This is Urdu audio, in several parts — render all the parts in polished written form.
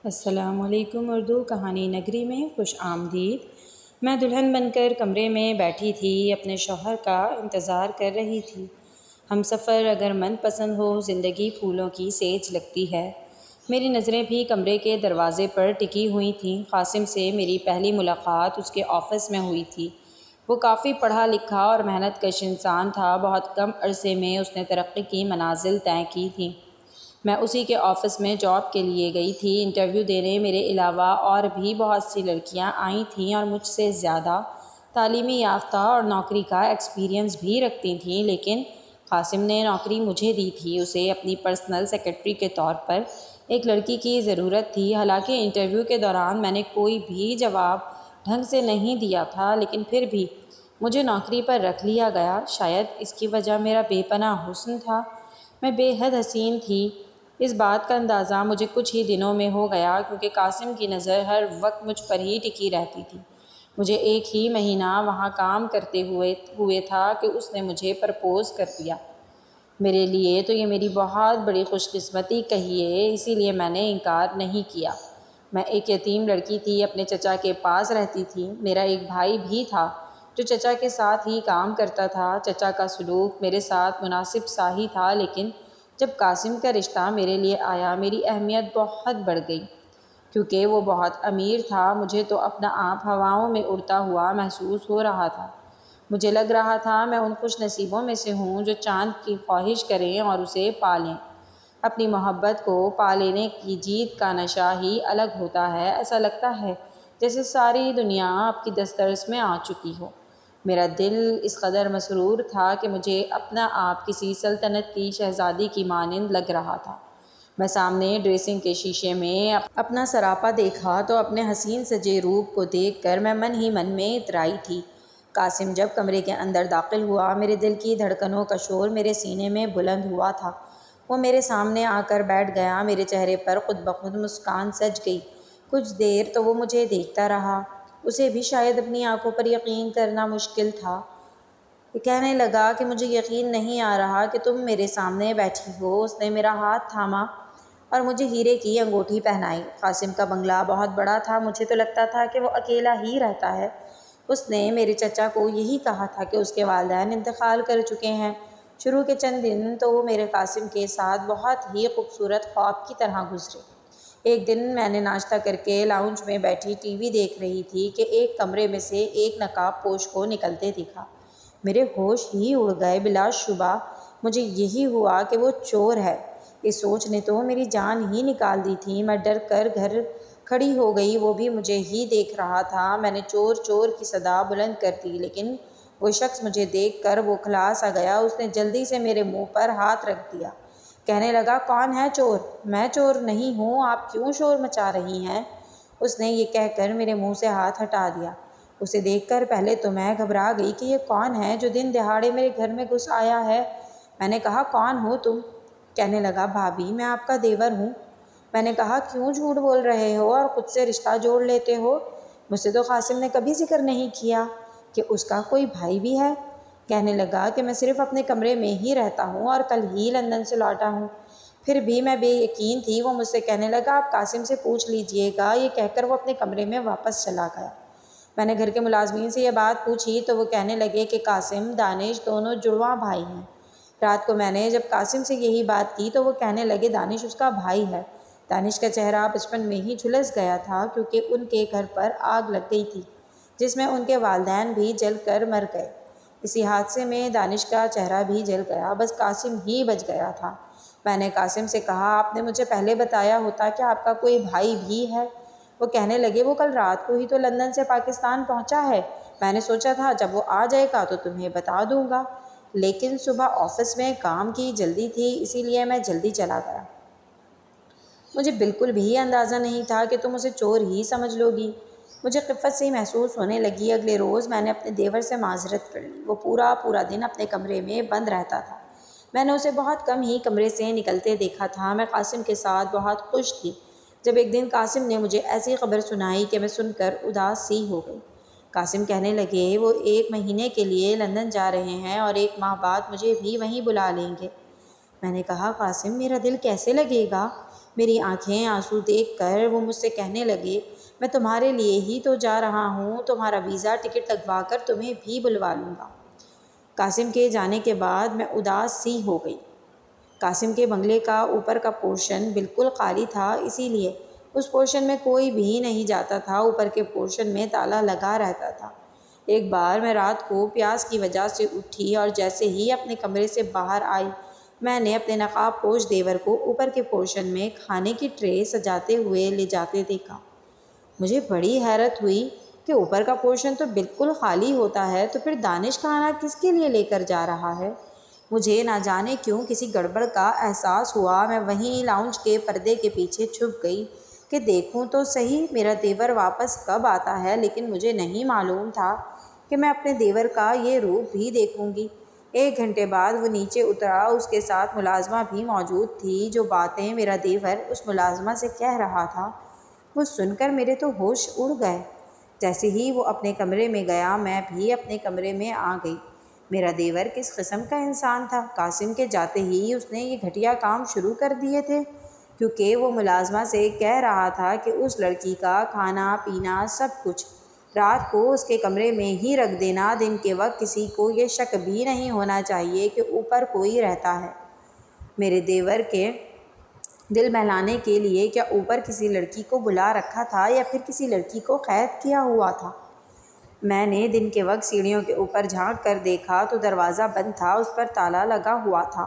السلام علیکم۔ اردو کہانی نگری میں خوش آمدید۔ میں دلہن بن کر کمرے میں بیٹھی تھی، اپنے شوہر کا انتظار کر رہی تھی۔ ہم سفر اگر من پسند ہو، زندگی پھولوں کی سیج لگتی ہے۔ میری نظریں بھی کمرے کے دروازے پر ٹکی ہوئی تھیں۔ قاسم سے میری پہلی ملاقات اس کے آفس میں ہوئی تھی۔ وہ کافی پڑھا لکھا اور محنت کش انسان تھا۔ بہت کم عرصے میں اس نے ترقی کی منازل طے کی تھیں۔ میں اسی کے آفس میں جاب کے لیے گئی تھی۔ انٹرویو دینے میرے علاوہ اور بھی بہت سی لڑکیاں آئی تھیں اور مجھ سے زیادہ تعلیمی یافتہ اور نوکری کا ایکسپیرینس بھی رکھتی تھیں، لیکن قاسم نے نوکری مجھے دی تھی۔ اسے اپنی پرسنل سیکرٹری کے طور پر ایک لڑکی کی ضرورت تھی۔ حالانکہ انٹرویو کے دوران میں نے کوئی بھی جواب ڈھنگ سے نہیں دیا تھا، لیکن پھر بھی مجھے نوکری پر رکھ لیا گیا۔ شاید اس کی وجہ میرا بے پناہ حسن تھا۔ میں بے حد حسین تھی۔ اس بات کا اندازہ مجھے کچھ ہی دنوں میں ہو گیا، کیونکہ قاسم کی نظر ہر وقت مجھ پر ہی ٹکی رہتی تھی۔ مجھے ایک ہی مہینہ وہاں کام کرتے ہوئے تھا کہ اس نے مجھے پرپوز کر دیا۔ میرے لیے تو یہ میری بہت بڑی خوش قسمتی کہیے، اسی لیے میں نے انکار نہیں کیا۔ میں ایک یتیم لڑکی تھی، اپنے چچا کے پاس رہتی تھی۔ میرا ایک بھائی بھی تھا جو چچا کے ساتھ ہی کام کرتا تھا۔ چچا کا سلوک میرے ساتھ مناسب سا ہی تھا، لیکن جب قاسم کا رشتہ میرے لیے آیا، میری اہمیت بہت بڑھ گئی۔ کیونکہ وہ بہت امیر تھا، مجھے تو اپنا آپ ہواؤں میں اڑتا ہوا محسوس ہو رہا تھا۔ مجھے لگ رہا تھا میں ان خوش نصیبوں میں سے ہوں جو چاند کی خواہش کریں اور اسے پا لیں۔ اپنی محبت کو پا لینے کی جیت کا نشہ ہی الگ ہوتا ہے۔ ایسا لگتا ہے جیسے ساری دنیا آپ کی دسترس میں آ چکی ہو۔ میرا دل اس قدر مسرور تھا کہ مجھے اپنا آپ کسی سلطنت کی شہزادی کی مانند لگ رہا تھا۔ میں سامنے ڈریسنگ کے شیشے میں اپنا سراپا دیکھا تو اپنے حسین سجے روپ کو دیکھ کر میں من ہی من میں اترائی تھی۔ قاسم جب کمرے کے اندر داخل ہوا، میرے دل کی دھڑکنوں کا شور میرے سینے میں بلند ہوا تھا۔ وہ میرے سامنے آ کر بیٹھ گیا۔ میرے چہرے پر خود بخود مسکان سج گئی۔ کچھ دیر تو وہ مجھے دیکھتا رہا۔ اسے بھی شاید اپنی آنکھوں پر یقین کرنا مشکل تھا۔ کہنے لگا کہ مجھے یقین نہیں آ رہا کہ تم میرے سامنے بیٹھی ہو۔ اس نے میرا ہاتھ تھاما اور مجھے ہیرے کی انگوٹھی پہنائی۔ قاسم کا بنگلہ بہت بڑا تھا، مجھے تو لگتا تھا کہ وہ اکیلا ہی رہتا ہے۔ اس نے میرے چچا کو یہی کہا تھا کہ اس کے والدین انتقال کر چکے ہیں۔ شروع کے چند دن تو وہ میرے قاسم کے ساتھ بہت ہی خوبصورت خواب کی طرح گزرے۔ ایک دن میں نے ناشتہ کر کے لاؤنج میں بیٹھی ٹی وی دیکھ رہی تھی کہ ایک کمرے میں سے ایک نقاب پوش کو نکلتے دکھا۔ میرے ہوش ہی اڑ گئے۔ بلا شبہ مجھے یہی ہوا کہ وہ چور ہے۔ اس سوچ نے تو میری جان ہی نکال دی تھی۔ میں ڈر کر گھر کھڑی ہو گئی۔ وہ بھی مجھے ہی دیکھ رہا تھا۔ میں نے چور چور کی صدا بلند کر دی، لیکن وہ شخص مجھے دیکھ کر بوکھلا سا گیا۔ اس نے جلدی سے میرے منہ پر ہاتھ رکھ دیا۔ کہنے لگا، کون ہے چور؟ میں چور نہیں ہوں، آپ کیوں شور مچا رہی ہیں؟ اس نے یہ کہہ کر میرے منہ سے ہاتھ ہٹا دیا۔ اسے دیکھ کر پہلے تو میں گھبرا گئی کہ یہ کون ہے جو دن دہاڑے میرے گھر میں گھس آیا ہے۔ میں نے کہا، کون ہو تم؟ کہنے لگا، بھابھی میں آپ کا دیور ہوں۔ میں نے کہا، کیوں جھوٹ بول رہے ہو اور خود سے رشتہ جوڑ لیتے ہو؟ مجھ سے تو قاسم نے کبھی ذکر نہیں کیا کہ اس کا کوئی بھائی بھی ہے۔ کہنے لگا کہ میں صرف اپنے کمرے میں ہی رہتا ہوں اور کل ہی لندن سے لوٹا ہوں۔ پھر بھی میں بے یقین تھی۔ وہ مجھ سے کہنے لگا، آپ قاسم سے پوچھ لیجئے گا۔ یہ کہہ کر وہ اپنے کمرے میں واپس چلا گیا۔ میں نے گھر کے ملازمین سے یہ بات پوچھی تو وہ کہنے لگے کہ قاسم، دانش دونوں جڑواں بھائی ہیں۔ رات کو میں نے جب قاسم سے یہی بات کی تو وہ کہنے لگے دانش اس کا بھائی ہے۔ دانش کا چہرہ بچپن میں ہی جھلس گیا تھا، کیونکہ ان کے گھر پر آگ لگ گئی تھی جس میں ان کے والدین بھی جل کر مر گئے۔ اسی حادثے میں دانش کا چہرہ بھی جل گیا، بس قاسم ہی بچ گیا تھا۔ میں نے قاسم سے کہا، آپ نے مجھے پہلے بتایا ہوتا کہ آپ کا کوئی بھائی بھی ہے۔ وہ کہنے لگے، وہ کل رات کو ہی تو لندن سے پاکستان پہنچا ہے۔ میں نے سوچا تھا جب وہ آ جائے گا تو تمہیں بتا دوں گا، لیکن صبح آفس میں کام کی جلدی تھی، اسی لیے میں جلدی چلا گیا۔ مجھے بالکل بھی اندازہ نہیں تھا کہ تم اسے چور ہی سمجھ لو گی۔ مجھے خفت سی محسوس ہونے لگی۔ اگلے روز میں نے اپنے دیور سے معذرت کر لی۔ وہ پورا دن اپنے کمرے میں بند رہتا تھا۔ میں نے اسے بہت کم ہی کمرے سے نکلتے دیکھا تھا۔ میں قاسم کے ساتھ بہت خوش تھی۔ جب ایک دن قاسم نے مجھے ایسی خبر سنائی کہ میں سن کر اداس سی ہو گئی۔ قاسم کہنے لگے، وہ 1 مہینے کے لیے لندن جا رہے ہیں اور 1 ماہ بعد مجھے بھی وہیں بلا لیں گے۔ میں نے کہا قاسم میرا دل کیسے لگے گا؟ میری آنکھیں آنسو دیکھ کر وہ مجھ سے کہنے لگے میں تمہارے لیے ہی تو جا رہا ہوں، تمہارا ویزا ٹکٹ لگوا کر تمہیں بھی بلوا لوں گا۔ قاسم کے جانے کے بعد میں اداس سی ہو گئی۔ قاسم کے بنگلے کا اوپر کا پورشن بالکل خالی تھا، اسی لیے اس پورشن میں کوئی بھی نہیں جاتا تھا، اوپر کے پورشن میں تالا لگا رہتا تھا۔ ایک بار میں رات کو پیاس کی وجہ سے اٹھی اور جیسے ہی اپنے کمرے سے باہر آئی میں نے اپنے نقاب پوش دیور کو اوپر کے پورشن میں کھانے کی ٹرے سجاتے ہوئے لے جاتے دیکھا۔ مجھے بڑی حیرت ہوئی کہ اوپر کا پورشن تو بالکل خالی ہوتا ہے، تو پھر دانش کھانا کس کے لیے لے کر جا رہا ہے؟ مجھے نہ جانے کیوں کسی گڑبڑ کا احساس ہوا۔ میں وہیں لاؤنج کے پردے کے پیچھے چھپ گئی کہ دیکھوں تو صحیح میرا دیور واپس کب آتا ہے، لیکن مجھے نہیں معلوم تھا کہ میں اپنے دیور کا یہ روپ بھی دیکھوں گی۔ 1 گھنٹے بعد وہ نیچے اترا، اس کے ساتھ ملازمہ بھی موجود تھی۔ جو باتیں میرا دیور اس ملازمہ سے کہہ رہا تھا وہ سن کر میرے تو ہوش اڑ گئے۔ جیسے ہی وہ اپنے کمرے میں گیا میں بھی اپنے کمرے میں آ گئی۔ میرا دیور کس قسم کا انسان تھا؟ قاسم کے جاتے ہی اس نے یہ گھٹیا کام شروع کر دیے تھے، کیونکہ وہ ملازمہ سے کہہ رہا تھا کہ اس لڑکی کا کھانا پینا سب کچھ رات کو اس کے کمرے میں ہی رکھ دینا، دن کے وقت کسی کو یہ شک بھی نہیں ہونا چاہیے کہ اوپر کوئی رہتا ہے۔ میرے دیور کے دل بہلانے کے لیے کیا اوپر کسی لڑکی کو بلا رکھا تھا یا پھر کسی لڑکی کو قید کیا ہوا تھا؟ میں نے دن کے وقت سیڑھیوں کے اوپر جھانک کر دیکھا تو دروازہ بند تھا، اس پر تالا لگا ہوا تھا۔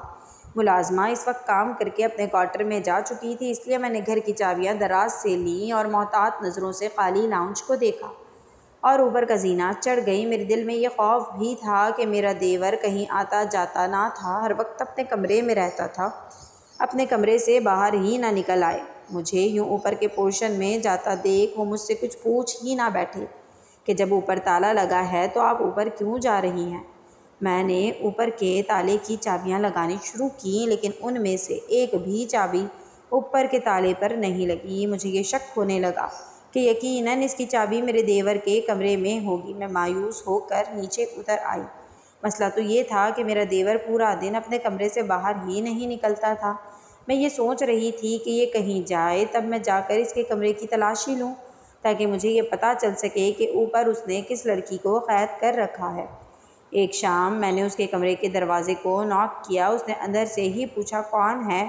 ملازمہ اس وقت کام کر کے اپنے کوارٹر میں جا چکی تھی، اس لیے میں نے گھر کی چابیاں دراز سے لیں اور محتاط نظروں سے خالی لاؤنج کو دیکھا اور اوپر کا زینہ چڑھ گئی۔ میرے دل میں یہ خوف بھی تھا کہ میرا دیور کہیں آتا جاتا نہ تھا، ہر وقت اپنے کمرے میں رہتا تھا، اپنے کمرے سے باہر ہی نہ نکل آئے۔ مجھے یوں اوپر کے پورشن میں جاتا دیکھ وہ مجھ سے کچھ پوچھ ہی نہ بیٹھے کہ جب اوپر تالا لگا ہے تو آپ اوپر کیوں جا رہی ہیں؟ میں نے اوپر کے تالے کی چابیاں لگانی شروع کیں، لیکن ان میں سے ایک بھی چابی اوپر کے تالے پر نہیں لگی۔ مجھے یہ شک ہونے لگا کہ یقیناً اس کی چابی میرے دیور کے کمرے میں ہوگی۔ میں مایوس ہو کر نیچے اتر آئی۔ مسئلہ تو یہ تھا کہ میرا دیور پورا دن اپنے کمرے سے باہر ہی نہیں نکلتا تھا۔ میں یہ سوچ رہی تھی کہ یہ کہیں جائے تب میں جا کر اس کے کمرے کی تلاشی لوں، تاکہ مجھے یہ پتہ چل سکے کہ اوپر اس نے کس لڑکی کو قید کر رکھا ہے۔ ایک شام میں نے اس کے کمرے کے دروازے کو ناک کیا۔ اس نے اندر سے ہی پوچھا کون ہے؟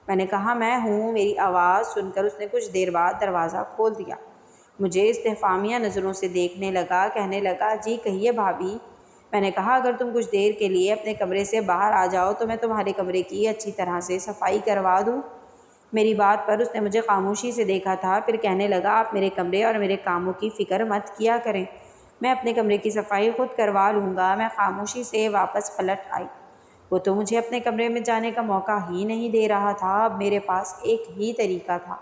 میں نے کہا میں ہوں۔ میری آواز سن کر اس نے کچھ دیر بعد دروازہ کھول دیا، مجھے استفہامیہ نظروں سے دیکھنے لگا، کہنے لگا جی کہیے بھابھی۔ میں نے کہا اگر تم کچھ دیر کے لیے اپنے کمرے سے باہر آ جاؤ تو میں تمہارے کمرے کی اچھی طرح سے صفائی کروا دوں۔ میری بات پر اس نے مجھے خاموشی سے دیکھا تھا، پھر کہنے لگا آپ میرے کمرے اور میرے کاموں کی فکر مت کیا کریں، میں اپنے کمرے کی صفائی خود کروا لوں گا۔ میں خاموشی سے واپس پلٹ آئی۔ وہ تو مجھے اپنے کمرے میں جانے کا موقع ہی نہیں دے رہا تھا۔ اب میرے پاس ایک ہی طریقہ تھا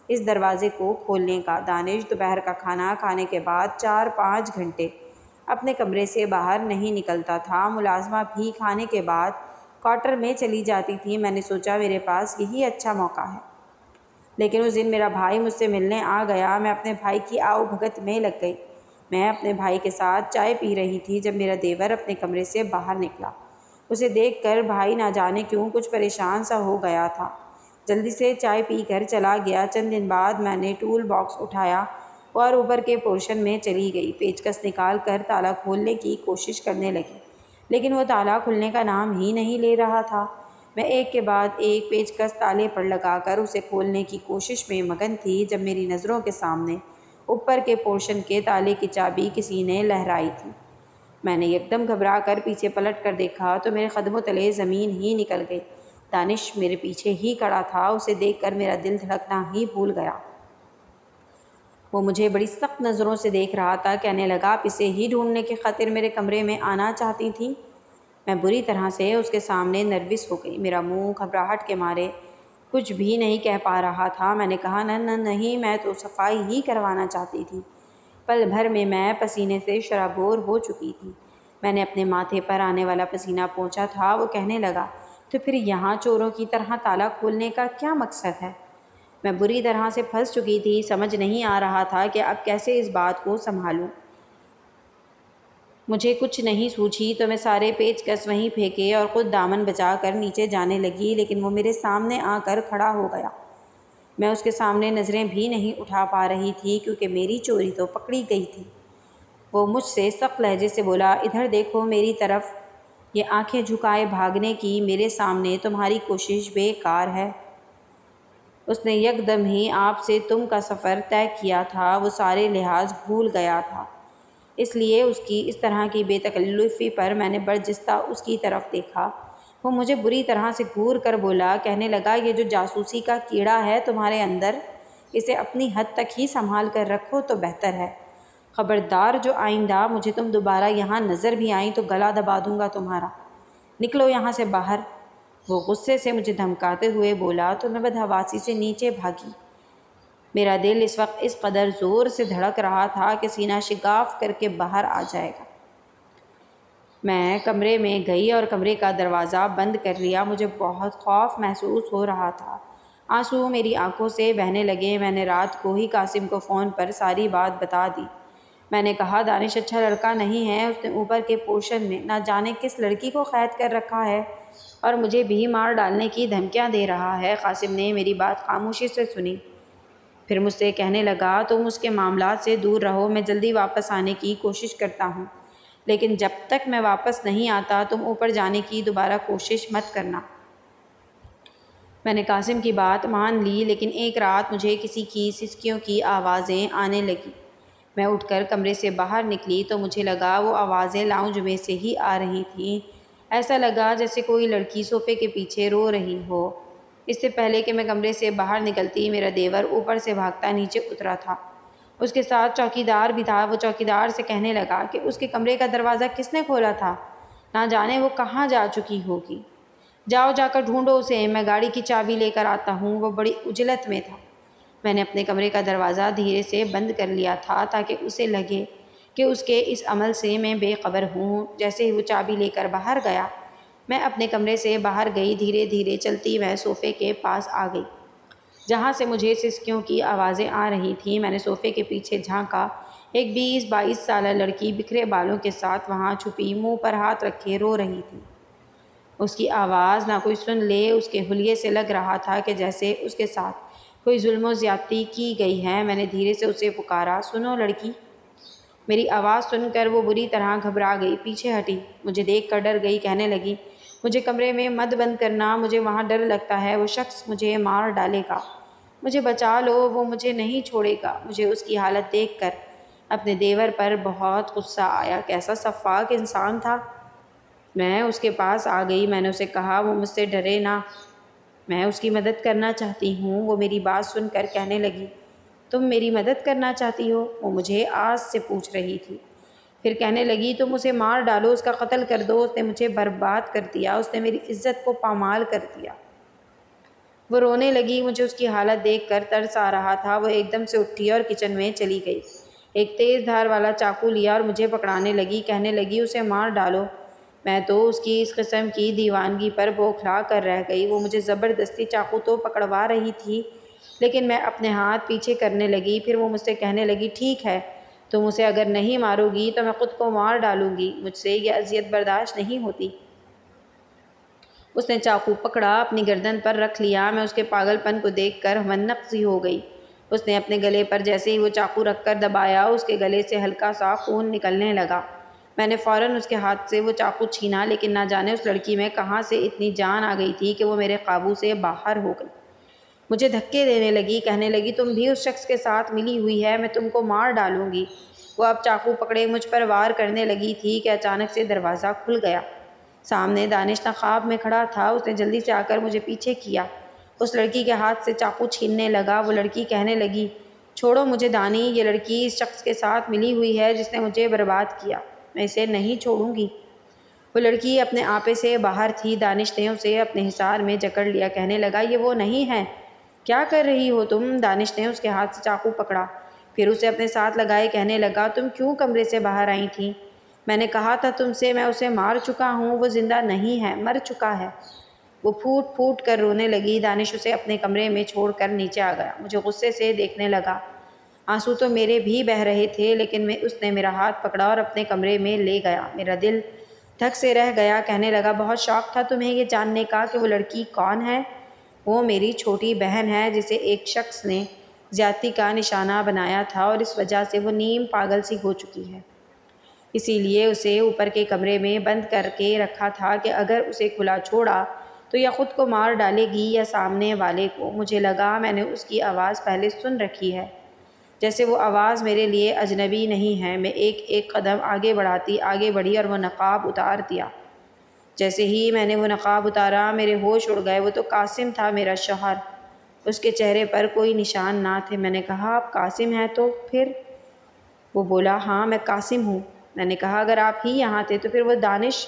اس دروازے کو کھولنے کا۔ دانش دوپہر کا کھانا کھانے کے بعد 4-5 گھنٹے اپنے کمرے سے باہر نہیں نکلتا تھا۔ ملازمہ بھی کھانے کے بعد کوارٹر میں چلی جاتی تھی۔ میں نے سوچا میرے پاس یہی اچھا موقع ہے، لیکن اس دن میرا بھائی مجھ سے ملنے آ گیا۔ میں اپنے بھائی کی آؤ بھگت میں لگ گئی۔ میں اپنے بھائی کے ساتھ چائے پی رہی تھی جب میرا دیور اپنے کمرے سے باہر نکلا۔ اسے دیکھ کر بھائی نہ جانے کیوں کچھ پریشان سا ہو گیا تھا، جلدی سے چائے پی کر چلا گیا۔ چند دن بعد میں نے ٹول باکس اٹھایا اور اوپر کے پورشن میں چلی گئی۔ پیچکس نکال کر تالا کھولنے کی کوشش کرنے لگی، لیکن وہ تالا کھلنے کا نام ہی نہیں لے رہا تھا۔ میں ایک کے بعد ایک پیچکس تالے پر لگا کر اسے کھولنے کی کوشش میں مگن تھی جب میری نظروں کے سامنے اوپر کے پورشن کے تالے کی چابی کسی نے لہرائی تھی۔ میں نے یکدم گھبرا کر پیچھے پلٹ کر دیکھا تو میرے قدموں تلے زمین ہی نکل گئی۔ دانش میرے پیچھے ہی کھڑا تھا۔ اسے دیکھ کر میرا دل دھڑکنا ہی بھول گیا۔ وہ مجھے بڑی سخت نظروں سے دیکھ رہا تھا، کہنے لگا آپ اسے ہی ڈھونڈنے کی خاطر میرے کمرے میں آنا چاہتی تھیں؟ میں بری طرح سے اس کے سامنے نروس ہو گئی۔ میرا منہ گھبراہٹ کے مارے کچھ بھی نہیں کہہ پا رہا تھا۔ میں نے کہا نہیں، میں تو صفائی ہی کروانا چاہتی تھی۔ پل بھر میں پسینے سے شرابور ہو چکی تھی۔ میں نے اپنے ماتھے پر آنے والا پسینہ پونچھا تھا۔ وہ کہنے لگا تو پھر یہاں چوروں کی طرح تالا کھولنے کا کیا مقصد ہے؟ میں بری طرح سے پھنس چکی تھی، سمجھ نہیں آ رہا تھا کہ اب کیسے اس بات کو سنبھالوں۔ مجھے کچھ نہیں سوچی تو میں سارے پیچ کس وہیں پھینکے اور خود دامن بچا کر نیچے جانے لگی، لیکن وہ میرے سامنے آ کر کھڑا ہو گیا۔ میں اس کے سامنے نظریں بھی نہیں اٹھا پا رہی تھی کیونکہ میری چوری تو پکڑی گئی تھی۔ وہ مجھ سے سخت لہجے سے بولا، ادھر دیکھو میری طرف۔ یہ آنکھیں جھکائے بھاگنے کی میرے سامنے تمہاری کوشش بیکار ہے۔ اس نے یکدم ہی آپ سے تم کا سفر طے کیا تھا، وہ سارے لحاظ بھول گیا تھا، اس لیے اس کی اس طرح کی بے تکلفی پر میں نے برجستہ اس کی طرف دیکھا۔ وہ مجھے بری طرح سے گھور کر بولا، کہنے لگا، یہ جو جاسوسی کا کیڑا ہے تمہارے اندر، اسے اپنی حد تک ہی سنبھال کر رکھو تو بہتر ہے۔ خبردار، جو آئندہ مجھے تم دوبارہ یہاں نظر بھی آئیں تو گلا دبا دوں گا تمہارا۔ نکلو یہاں سے باہر۔ وہ غصے سے مجھے دھمکاتے ہوئے بولا تو میں بدحواسی سے نیچے بھاگی۔ میرا دل اس وقت اس قدر زور سے دھڑک رہا تھا کہ سینہ شگاف کر کے باہر آ جائے گا۔ میں کمرے میں گئی اور کمرے کا دروازہ بند کر لیا۔ مجھے بہت خوف محسوس ہو رہا تھا، آنسو میری آنکھوں سے بہنے لگے۔ میں نے رات کو ہی قاسم کو فون پر ساری بات بتا دی۔ میں نے کہا، دانش اچھا لڑکا نہیں ہے، اس نے اوپر کے پورشن میں نہ جانے کس لڑکی کو قید کر رکھا ہے اور مجھے بھی مار ڈالنے کی دھمکیاں دے رہا ہے۔ قاسم نے میری بات خاموشی سے سنی، پھر مجھ سے کہنے لگا، تم اس کے معاملات سے دور رہو، میں جلدی واپس آنے کی کوشش کرتا ہوں، لیکن جب تک میں واپس نہیں آتا تم اوپر جانے کی دوبارہ کوشش مت کرنا۔ میں نے قاسم کی بات مان لی، لیکن ایک رات مجھے کسی کی سسکیوں کی آوازیں آنے لگیں۔ میں اٹھ کر کمرے سے باہر نکلی تو مجھے لگا وہ آوازیں لاؤنج میں سے ہی آ رہی تھیں۔ ایسا لگا جیسے کوئی لڑکی صوفے کے پیچھے رو رہی ہو۔ اس سے پہلے کہ میں کمرے سے باہر نکلتی، میرا دیور اوپر سے بھاگتا نیچے اترا تھا۔ اس کے ساتھ چوکیدار بھی تھا۔ وہ چوکیدار سے کہنے لگا کہ اس کے کمرے کا دروازہ کس نے کھولا تھا، نہ جانے وہ کہاں جا چکی ہوگی۔ جاؤ جا کر ڈھونڈو اسے، میں گاڑی کی چابی لے کر آتا ہوں۔ وہ بڑی عجلت میں تھا۔ میں نے اپنے کمرے کا دروازہ دھیرے سے بند کر لیا تھا تاکہ اسے لگے کہ اس کے اس عمل سے میں بے خبر ہوں۔ جیسے ہی وہ چابی لے کر باہر گیا، میں اپنے کمرے سے باہر گئی۔ دھیرے دھیرے چلتی میں صوفے کے پاس آ گئی جہاں سے مجھے سسکیوں کی آوازیں آ رہی تھیں۔ میں نے صوفے کے پیچھے جھانکا۔ ایک 20-22 سالہ لڑکی بکھرے بالوں کے ساتھ وہاں چھپی منہ پر ہاتھ رکھے رو رہی تھی۔ اس کی آواز نہ کوئی سن لے۔ اس کے حلیے سے لگ رہا تھا کہ جیسے اس کے ساتھ کوئی ظلم و زیادتی کی گئی ہے۔ میں نے دھیرے سے اسے پکارا، سنو لڑکی۔ میری آواز سن کر وہ بری طرح گھبرا گئی، پیچھے ہٹی، مجھے دیکھ کر ڈر گئی۔ کہنے لگی، مجھے کمرے میں مت بند کرنا، مجھے وہاں ڈر لگتا ہے، وہ شخص مجھے مار ڈالے گا، مجھے بچا لو، وہ مجھے نہیں چھوڑے گا۔ مجھے اس کی حالت دیکھ کر اپنے دیور پر بہت غصہ آیا۔ کیسا سفاک انسان تھا۔ میں اس کے پاس آ گئی۔ میں نے اسے کہا، وہ مجھ سے ڈرے نہ، میں اس کی مدد کرنا چاہتی ہوں۔ وہ میری بات سن کر کہنے لگی، تم میری مدد کرنا چاہتی ہو؟ وہ مجھے آج سے پوچھ رہی تھی۔ پھر کہنے لگی، تم اسے مار ڈالو، اس کا قتل کر دو، اس نے مجھے برباد کر دیا، اس نے میری عزت کو پامال کر دیا۔ وہ رونے لگی۔ مجھے اس کی حالت دیکھ کر ترس آ رہا تھا۔ وہ ایک دم سے اٹھی اور کچن میں چلی گئی، ایک تیز دھار والا چاقو لیا اور مجھے پکڑانے لگی۔ کہنے لگی، اسے مار ڈالو۔ میں تو اس کی اس قسم کی دیوانگی پر بوکھلا کر رہ گئی۔ وہ مجھے زبردستی چاقو تو پکڑوا رہی تھی، لیکن میں اپنے ہاتھ پیچھے کرنے لگی۔ پھر وہ مجھ سے کہنے لگی، ٹھیک ہے، تم اسے اگر نہیں مارو گی تو میں خود کو مار ڈالوں گی، مجھ سے یہ اذیت برداشت نہیں ہوتی۔ اس نے چاقو پکڑا، اپنی گردن پر رکھ لیا۔ میں اس کے پاگل پن کو دیکھ کر منق سی ہو گئی۔ اس نے اپنے گلے پر جیسے ہی وہ چاقو رکھ کر دبایا، اس کے گلے سے ہلکا سا خون نکلنے لگا۔ میں نے فوراً اس کے ہاتھ سے وہ چاقو چھینا، لیکن نہ جانے اس لڑکی میں کہاں سے اتنی جان آ گئی تھی کہ وہ میرے قابو سے باہر ہو گئی۔ مجھے دھکے دینے لگی، کہنے لگی، تم بھی اس شخص کے ساتھ ملی ہوئی ہے، میں تم کو مار ڈالوں گی۔ وہ اب چاقو پکڑے مجھ پر وار کرنے لگی تھی کہ اچانک سے دروازہ کھل گیا۔ سامنے دانش نقاب میں کھڑا تھا۔ اس نے جلدی سے آ کر مجھے پیچھے کیا، اس لڑکی کے ہاتھ سے چاقو چھیننے لگا۔ وہ لڑکی کہنے لگی، چھوڑو مجھے دانی، یہ لڑکی اس شخص کے ساتھ ملی ہوئی ہے جس نے مجھے برباد کیا، میں اسے نہیں چھوڑوں گی۔ وہ لڑکی اپنے آپے سے باہر تھی۔ دانش نے اسے اپنے حصار میں جکڑ لیا، کہنے لگا، یہ وہ نہیں ہے، کیا کر رہی ہو تم؟ دانش نے اس کے ہاتھ سے چاقو پکڑا، پھر اسے اپنے ساتھ لگائے، کہنے لگا، تم کیوں کمرے سے باہر آئی تھی؟ میں نے کہا تھا تم سے، میں اسے مار چکا ہوں، وہ زندہ نہیں ہے، مر چکا ہے۔ وہ پھوٹ پھوٹ کر رونے لگی۔ دانش اسے اپنے کمرے میں چھوڑ کر نیچے آ گیا، مجھے غصے سے دیکھنے لگا۔ آنسو تو میرے بھی بہہ رہے تھے، لیکن اس نے میرا ہاتھ پکڑا اور اپنے کمرے میں لے گیا۔ میرا دل دھک سے رہ گیا۔ کہنے لگا، بہت شوق تھا تمہیں یہ جاننے کا کہ وہ لڑکی کون ہے؟ وہ میری چھوٹی بہن ہے جسے ایک شخص نے زیادتی کا نشانہ بنایا تھا اور اس وجہ سے وہ نیم پاگل سی ہو چکی ہے۔ اسی لیے اسے اوپر کے کمرے میں بند کر کے رکھا تھا کہ اگر اسے کھلا چھوڑا تو یا خود کو مار ڈالے گی یا سامنے والے کو۔ مجھے لگا میں نے اس کی آواز پہلے سن رکھی ہے، جیسے وہ آواز میرے لیے اجنبی نہیں ہے۔ میں ایک قدم آگے بڑھی اور وہ نقاب اتار دیا۔ جیسے ہی میں نے وہ نقاب اتارا میرے ہوش اڑ گئے۔ وہ تو قاسم تھا، میرا شوہر۔ اس کے چہرے پر کوئی نشان نہ تھے۔ میں نے کہا، آپ قاسم ہیں تو پھر؟ وہ بولا، ہاں میں قاسم ہوں۔ میں نے کہا، اگر آپ ہی یہاں تھے تو پھر وہ دانش؟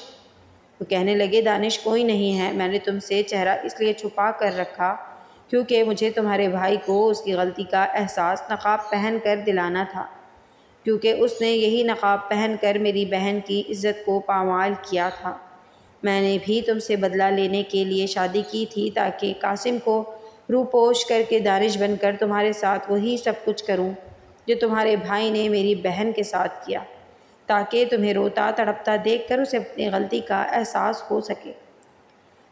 وہ کہنے لگے، دانش کوئی نہیں ہے۔ میں نے تم سے چہرہ اس لیے چھپا کر رکھا کیونکہ مجھے تمہارے بھائی کو اس کی غلطی کا احساس نقاب پہن کر دلانا تھا، کیونکہ اس نے یہی نقاب پہن کر میری بہن کی عزت کو پامال کیا تھا۔ میں نے بھی تم سے بدلہ لینے کے لیے شادی کی تھی تاکہ قاسم کو روپوش کر کے دانش بن کر تمہارے ساتھ وہی سب کچھ کروں جو تمہارے بھائی نے میری بہن کے ساتھ کیا، تاکہ تمہیں روتا تڑپتا دیکھ کر اسے اپنی غلطی کا احساس ہو سکے۔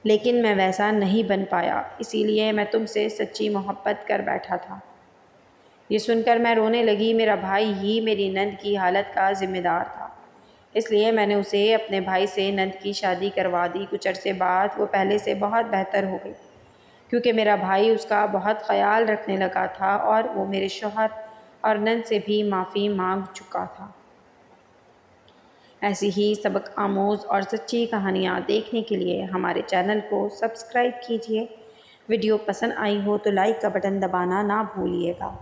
لیکن میں ویسا نہیں بن پایا، اسی لیے میں تم سے سچی محبت کر بیٹھا تھا۔ یہ سن کر میں رونے لگی۔ میرا بھائی ہی میری نند کی حالت کا ذمہ دار تھا، اس لیے میں نے اسے اپنے بھائی سے نند کی شادی کروا دی۔ کچھ عرصے بعد وہ پہلے سے بہت بہتر ہو گئی، کیونکہ میرا بھائی اس کا بہت خیال رکھنے لگا تھا اور وہ میرے شوہر اور نند سے بھی معافی مانگ چکا تھا۔ ایسی ہی سبق آموز اور سچی کہانیاں دیکھنے کے لیے ہمارے چینل کو سبسکرائب کیجیے۔ ویڈیو پسند آئی ہو تو لائک کا بٹن دبانا نہ بھولیے گا۔